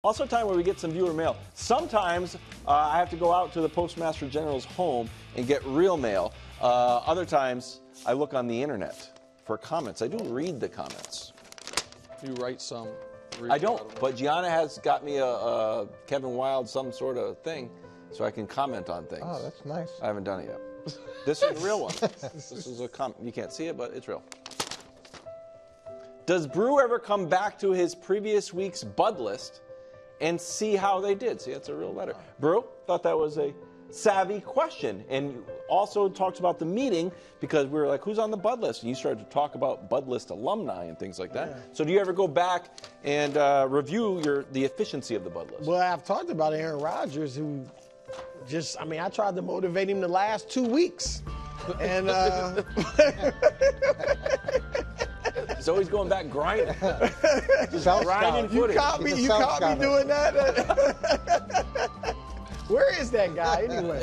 Also, time where we get some viewer mail. Sometimes I have to go out to the Postmaster General's home and get real mail. Other times I look on the internet for comments. I do read the comments. You write some. I don't, but Gianna has got me a Kevin Wilde some sort of thing so I can comment on things. Oh, that's nice. I haven't done it yet. This is a real one. This is a comment. You can't see it, but it's real. Does Brew ever come back to his previous week's Bud list and see how they did? See, that's a real letter. Brew, thought that was a savvy question. And also talks about the meeting because we were like, who's on the Bud list? And you started to talk about Bud list alumni and things like that. Yeah. So do you ever go back and review the efficiency of the Bud list? Well, I've talked about Aaron Rodgers, who just, I tried to motivate him the last 2 weeks. And he's always going back grinding. Grinding footage. You caught me doing that? Where is that guy anyway?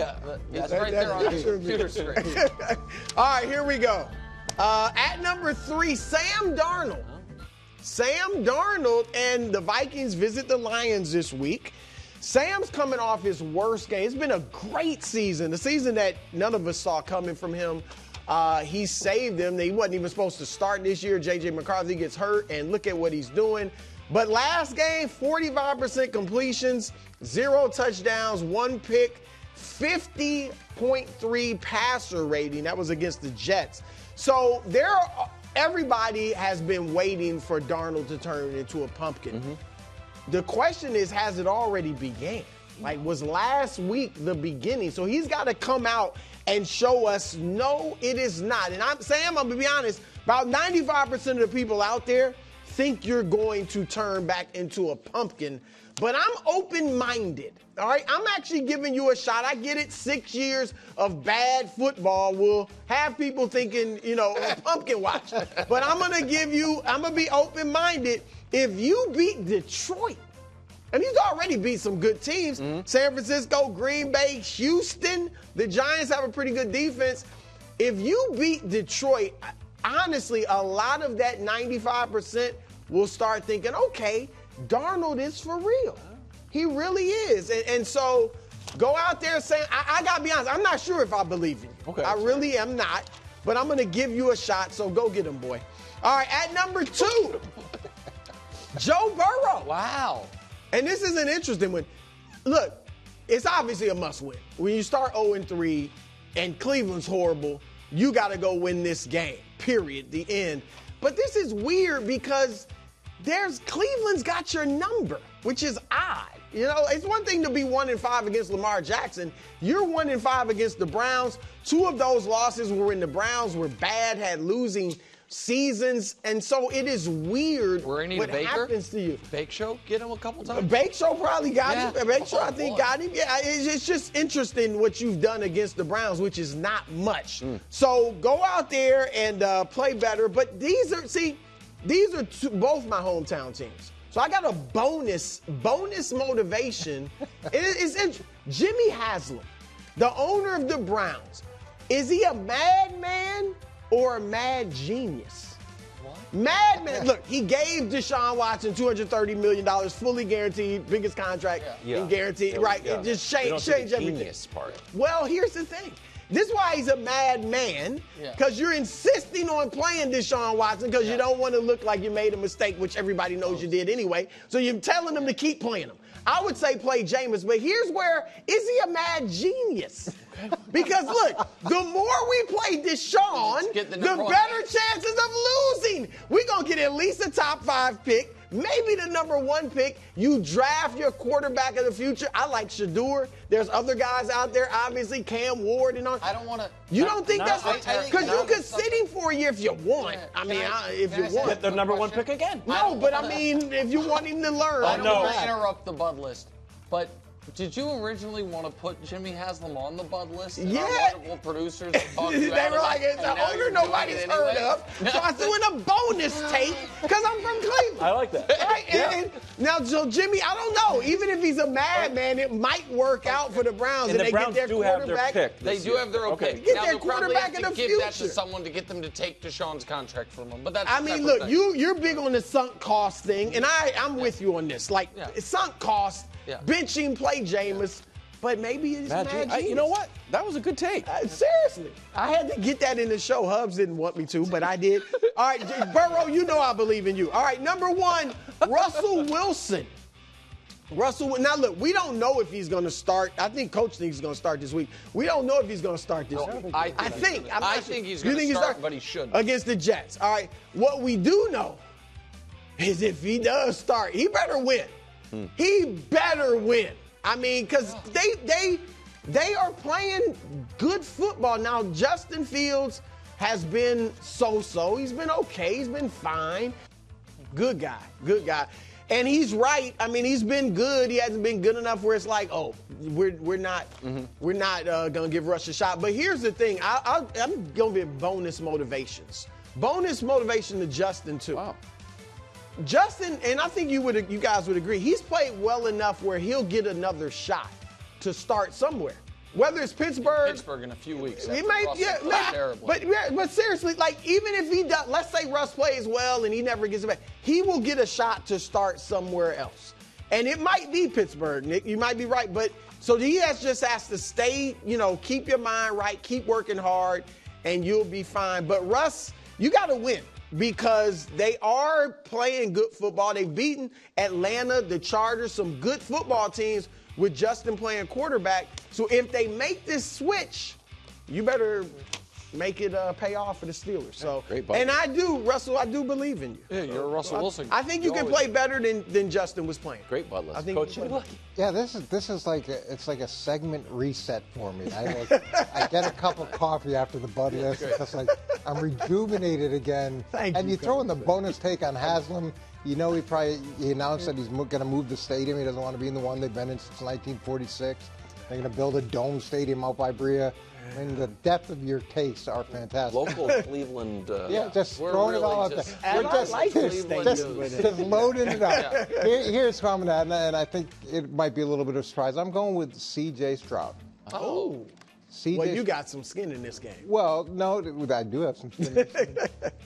That's right there on the computer screen. All right, here we go. At number 3, Sam Darnold. Sam Darnold and the Vikings visit the Lions this week. Sam's coming off his worst game. It's been a great season, the season that none of us saw coming from him. He saved them. He wasn't even supposed to start this year. J.J. McCarthy gets hurt, and look at what he's doing. But last game, 45% completions, 0 touchdowns, 1 pick, 50.3 passer rating. That was against the Jets. So everybody has been waiting for Darnold to turn into a pumpkin. Mm-hmm. The question is, has it already began? Like, was last week the beginning? So he's got to come out and show us, no, it is not. And I'm going to be honest, about 95% of the people out there think you're going to turn back into a pumpkin. But I'm open-minded, all right? I'm actually giving you a shot. I get it, 6 years of bad football will have people thinking, a pumpkin watch. But I'm going to be open-minded. If you beat Detroit, and he's already beat some good teams, San Francisco, Green Bay, Houston, the Giants have a pretty good defense. If you beat Detroit, honestly, a lot of that 95% will start thinking, okay, Darnold is for real. He really is. And so go out there saying, I got to be honest, I'm not sure if I believe in you. Okay. I really am not, but I'm going to give you a shot, so go get him, boy. All right, at number 2, Joe Burrow. Wow. And this is an interesting one. Look, it's obviously a must-win. When you start 0-3 and Cleveland's horrible, you got to go win this game, period, the end. But this is weird because Cleveland's got your number, which is odd. It's one thing to be 1-5 against Lamar Jackson. You're 1-5 against the Browns. 2 of those losses were when the Browns were bad, had losing seasons, and so it is weird what happens to you. Bake Show, get him a couple times. Bake Show probably got him. Bake Show, I think, got him. Yeah, it's just interesting what you've done against the Browns, which is not much. So go out there and play better. But these are both my hometown teams. So I got a bonus motivation. It's interesting. Jimmy Haslam, the owner of the Browns, is he a madman or a mad genius? What? Madman. Look, he gave Deshaun Watson $230 million, fully guaranteed, biggest contract in guaranteed. Right. It just changed everything. Genius part. Well, here's the thing. This is why he's a madman, because you're insisting on playing Deshaun Watson because you don't want to look like you made a mistake, which everybody knows you did anyway. So you're telling them to keep playing him. I would say play Jameis, but here's where, is he a mad genius? Because, look, the more we play Deshaun, the better chances of losing. We're going to get at least a top 5 pick, maybe the number 1 pick. You draft your quarterback of the future. I like Shador. There's other guys out there, obviously, Cam Ward and all. I don't want to. You don't think that's because you could sit him for a year if you want. If you want. Get the number 1 pick again. No, but if you want him to learn. I don't want to interrupt the Bud list, but Did you originally want to put Jimmy Haslam on the Bud list? And Yeah. Our wonderful producers talked you They out were of like, it, it's and an now owner you're nobody's doing it heard anyway? of. So I threw in a bonus tape because I'm from Cleveland. I like that. Right? And now, so Jimmy, I don't know. Even if he's a madman, it might work out for the Browns. And the they Browns get their do have their quarterback. pick. They do have their own pick. Get Now their they'll probably quarterback have in to the give that to future. someone to get them to take Deshaun's contract from them. But that's I a mean, separate look, thing. you're big on the sunk cost thing, and I'm with you on this. Like, Yeah. it's sunk cost, Yeah. bench him, play Jameis, but maybe it's mad genius. You know what? That was a good take. Seriously. I had to get that in the show. Hubs didn't want me to, but I did. All right, Burrow, you know I believe in you. All right, number 1, Russell Wilson. Now, look, we don't know if he's going to start. I think Coach thinks he's going to start this week. We don't know if he's going to start this week. I think he's going to start, but he shouldn't. Against the Jets. All right, what we do know is if he does start, he better win. He better win. I mean, because they are playing good football. Now, Justin Fields has been so-so. He's been okay. He's been fine. Good guy. And he's right. I mean, he's been good. He hasn't been good enough where it's like, oh, we're not gonna give Russ a shot. But here's the thing. I'm gonna be bonus motivations. Bonus motivation to Justin too. Wow. Justin, and I think you guys would agree, he's played well enough where he'll get another shot to start somewhere. Whether it's Pittsburgh in a few weeks. he may, but seriously, like even if he does, let's say Russ plays well and he never gets it back, he will get a shot to start somewhere else. And it might be Pittsburgh, Nick. You might be right, but so he just has to stay, keep your mind right, keep working hard, and you'll be fine. But Russ, you got to win because they are playing good football. They've beaten Atlanta, the Chargers, some good football teams with Justin playing quarterback. So if they make this switch, you better make it pay off for the Steelers. So, and Russell, I do believe in you. Yeah, you're a Russell Wilson. I think you can play better than Justin was playing. Great butt list. I think Coach, Yeah, this is like a segment reset for me. I get a cup of coffee after the Bud list. It's just like I'm rejuvenated again. Thank and you, you throw in the Coach. bonus take on Haslam. He announced that he's going to move the stadium. He doesn't want to be in the one they've been in since 1946. They're going to build a dome stadium out by Bria. I mean, the depth of your tastes are fantastic. local Cleveland. Just we're throwing really it all out just- there. And I like this thing. Just loading it up. Here's how I'm going to, and I think it might be a little bit of a surprise. I'm going with C.J. Stroud. Oh. C.J. Well, you got some skin in this game. Well, no, I do have some skin.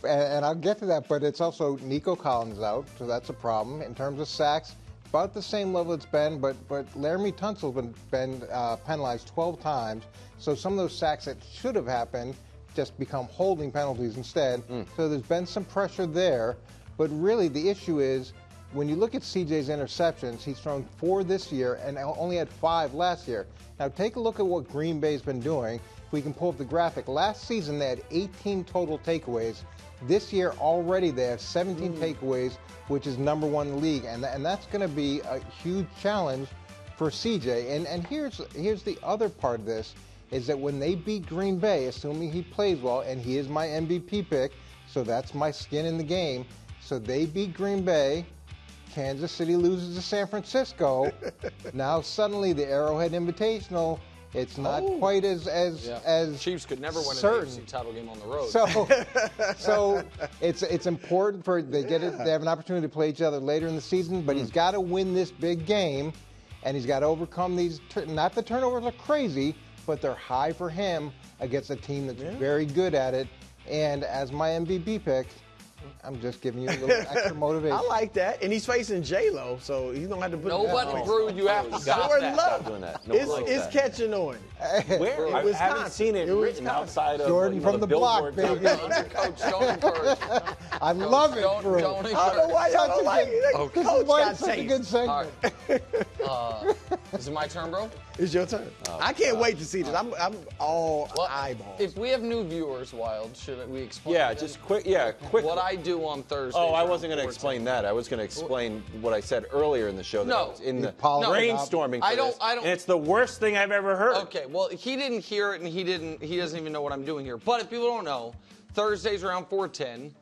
and I'll get to that, but it's also Nico Collins out, so that's a problem. In terms of sacks, about the same level it's been, but Laramie Tunsil's been penalized 12 times, so some of those sacks that should have happened just become holding penalties instead. So there's been some pressure there, but really the issue is when you look at CJ's interceptions, he's thrown 4 this year and only had 5 last year. Now take a look at what Green Bay's been doing. We can pull up the graphic. Last season they had 18 total takeaways. This year already they have 17 takeaways, which is number 1 in the league, and that's going to be a huge challenge for CJ. And here's the other part of this, is that when they beat Green Bay, assuming he plays well, and he is my MVP pick, so that's my skin in the game, so they beat Green Bay, Kansas City loses to San Francisco. Now suddenly the Arrowhead Invitational, it's not quite as Chiefs could never win certain. an AFC title game on the road. So it's important they have an opportunity to play each other later in the season, but he's got to win this big game, and he's got to overcome these. Not the turnovers are crazy, but they're high for him against a team that's very good at it. And as my MVP pick, I'm just giving you a little extra motivation. I like that. And he's facing J-Lo, so he's going to have to put Nobody brewed. You have to stop Jordan that. Love. Stop doing that. No one likes It's that. catching on. Where? I Wisconsin. haven't seen it written outside of Jordan from the block, billboard. baby. Coach, don't encourage. I love it, Don't Drew. encourage. I don't know why y'all don't like it. This Coach is why got it's such a taste. good segment. All right. Is it my turn, bro? It's your turn. I can't wait to see this. I'm all eyeballs. If we have new viewers, Wild, should we explain? Yeah, them just quick. Yeah, quick. what I do on Thursday. Oh, I wasn't going to explain that. I was going to explain what I said earlier in the show. That No. I was in the apologized. brainstorming. For I don't- this, I don't- And it's the worst thing I've ever heard. Okay, well, he didn't hear it, and he doesn't even know what I'm doing here. But if people don't know, Thursdays around 4:10,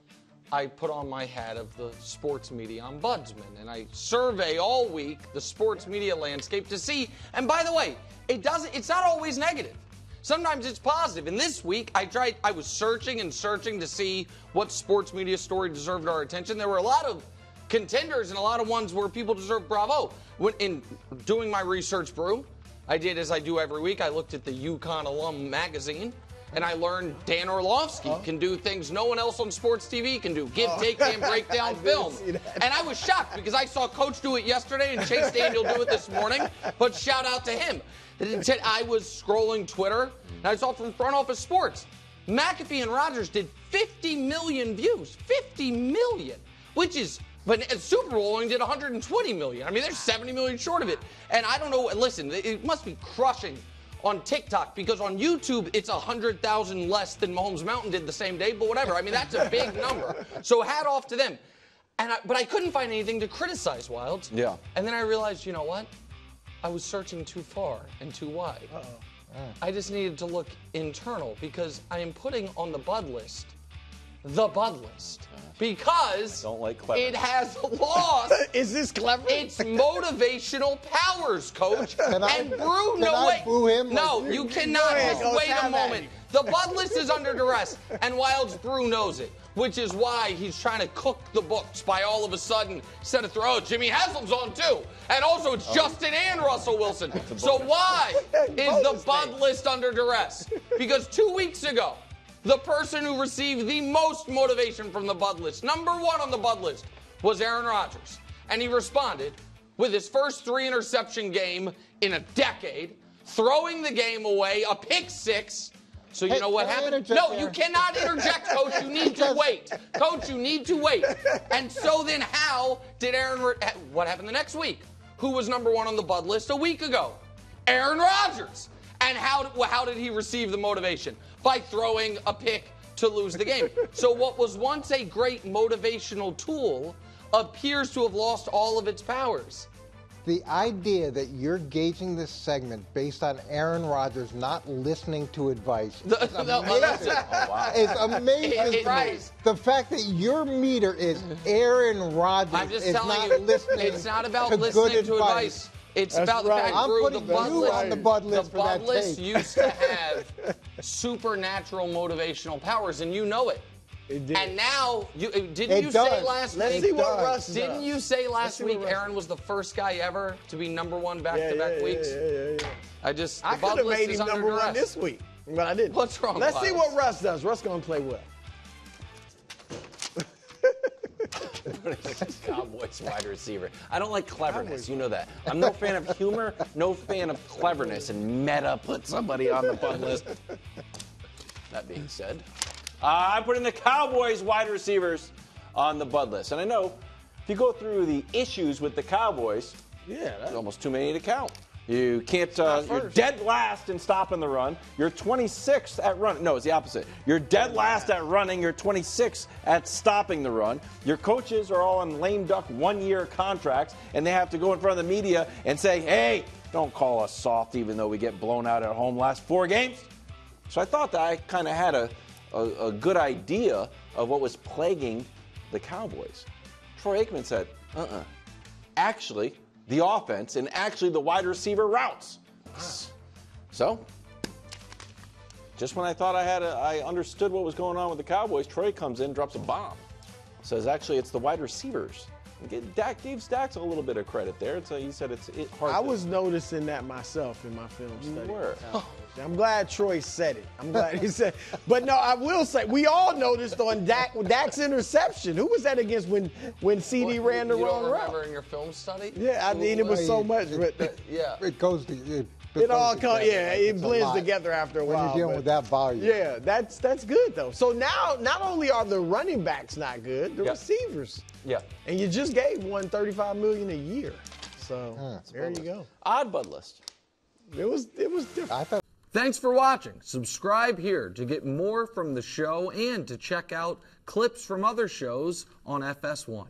I put on my hat of the sports media ombudsman, and I survey all week the sports media landscape to see, and by the way, it's not always negative. Sometimes it's positive. And this week, I was searching and searching to see what sports media story deserved our attention. There were a lot of contenders and a lot of ones where people deserve bravo. In doing my research, Brew, I did as I do every week. I looked at the UConn Alum magazine, and I learned Dan Orlovsky can do things no one else on sports TV can do. Give, take, and break down film. And I was shocked because I saw Coach do it yesterday and Chase Daniel do it this morning. But shout out to him. I was scrolling Twitter, and I saw from Front Office Sports, McAfee and Rodgers did 50 million views. 50 million, which is, but Super Bowl only did 120 million. I mean, they're 70 million short of it. And I don't know, listen, it must be crushing on TikTok, because on YouTube, it's 100,000 less than Mahomes Mountain did the same day, but whatever. I mean, that's a big number. So hat off to them. But I couldn't find anything to criticize Wilds. Yeah. And then I realized, you know what? I was searching too far and too wide. I just needed to look internal, because I am putting on the Bud list, because don't like clever. It has lost. Is this clever? Its motivational powers, Coach. And Brew, boo him? No, Like, you cannot. Just wait a moment. The Bud list is under duress, and Wilds Brew knows it, which is why he's trying to cook the books by all of a sudden, instead of Jimmy Haslam's on too. And also it's Justin and Russell Wilson. So why is the Bud list under duress? Because 2 weeks ago, the person who received the most motivation from the Bud list, number one on the Bud list, was Aaron Rodgers. And he responded with his first 3-interception game in a decade, throwing the game away, a pick six. So you know what happened? No, you cannot interject, Coach. You need to wait. Coach, you need to wait. And so then how did what happened the next week? Who was number one on the Bud list a week ago? Aaron Rodgers. And how did he receive the motivation? By throwing a pick to lose the game. So what was once a great motivational tool appears to have lost all of its powers. The idea that you're gauging this segment based on Aaron Rodgers not listening to advice is amazing. It's amazing. Right. The fact that your meter is Aaron Rodgers is not listening. It's not about listening to advice. It's about the fact, Brew, the Bud list used to have supernatural motivational powers, and you know it. It did. And now, didn't you say last week? Let's see what Russ does. Didn't you say last week Aaron was the first guy ever to be number one back-to-back weeks? Yeah. I could have made him number one this week, but I didn't. What's wrong? Let's see what Russ does. Russ gonna play well. Cowboys wide receiver. I don't like cleverness. You know that. I'm no fan of humor, no fan of cleverness, and meta put somebody on the Bud list. That being said, I put in the Cowboys wide receivers on the Bud list. And I know if you go through the issues with the Cowboys, there's almost too many to count. You can't, you're dead last in stopping the run. You're 26th at running. No, it's the opposite. You're dead last at running. You're 26th at stopping the run. Your coaches are all on lame duck 1-year contracts, and they have to go in front of the media and say, hey, don't call us soft even though we get blown out at home last 4 games. So I thought that I kind of had a good idea of what was plaguing the Cowboys. Troy Aikman said, actually, the offense and actually the wide receiver routes. So, just when I thought I understood what was going on with the Cowboys, Troy comes in, drops a bomb. Says actually it's the wide receivers. Gave Stacks a little bit of credit there. He said it's hard. I was noticing that myself in my film study. You were. I'm glad Troy said it. I'm glad he said it. But no, I will say, we all noticed on Dak's interception. Who was that against when CD ran the wrong route? You don't remember in your film study? Yeah, I mean, it was so much. It goes to... It all comes, it blends together after a while. When you're dealing with that volume. Yeah, that's good, though. So now, not only are the running backs not good, the receivers. Yeah. And you just gave one $35 million a year. So there you go. Odd Bud list. It was different. Thanks for watching. Subscribe here to get more from the show and to check out clips from other shows on FS1.